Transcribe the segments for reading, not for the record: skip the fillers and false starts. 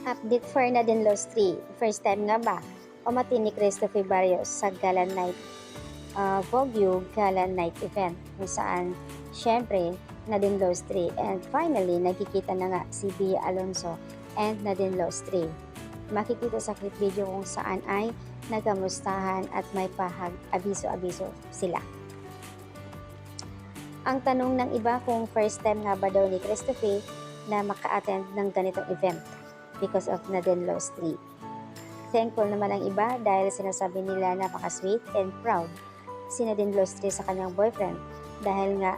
Update for Nadine Lost 3. First time nga ba? Pamati ni Christopher Barrios sa Gala Night Vogue Gala Night event kung saan syempre Nadine Lost 3 and finally nagkikita na nga si Bia Alonso and Nadine Lost 3. Makikita sa clip video kung saan ay nagamustahan at may pahag-abiso-abiso sila. Ang tanong ng iba kung first time nga ba daw ni Christopher na maka-attend ng ganitong event because of Nadine Lost 3. Thankful naman ang iba dahil sinasabi nila napaka-sweet and proud si Nadine Lost 3 sa kanyang boyfriend dahil nga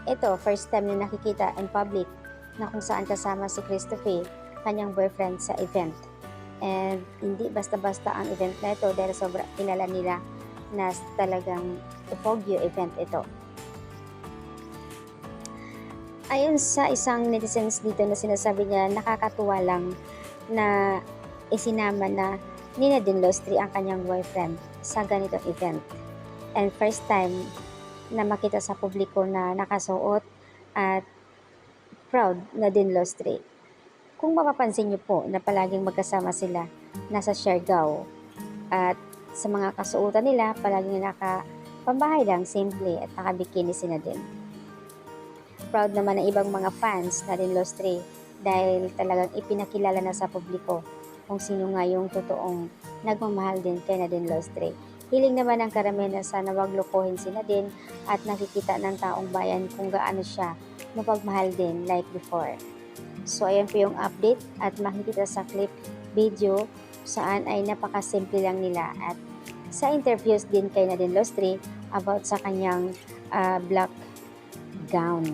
ito first time na nakikita in public na kung saan kasama si Christopher, kanyang boyfriend sa event. And hindi basta-basta ang event na ito dahil sobrang kilala nila na talagang Vogue event ito. Ayon sa isang netizens dito na sinasabi niya, nakakatuwa lang na isinama na ni Nadine Lost 3 ang kanyang boyfriend sa ganitong event. And first time na makita sa publiko na nakasuot at proud Nadine Lost 3. Kung mapapansin niyo po na palaging magkasama sila, nasa Siargao at sa mga kasuotan nila, palaging nakapambahay lang, simple at nakabikini si Nadine. Proud naman ng ibang mga fans na Nadine Lost 3 dahil talagang ipinakilala na sa publiko kung sino nga yung totoong nagmamahal din kay Nadine Lost 3. Hiling naman ng karamihan na sana wag lokohin si Nadine at nakikita ng taong bayan kung gaano siya mapagmahal din like before. So ayan po yung update at makikita sa clip video saan ay napakasimple lang nila at sa interviews din kay Nadine Lost 3 about sa kanyang black gown.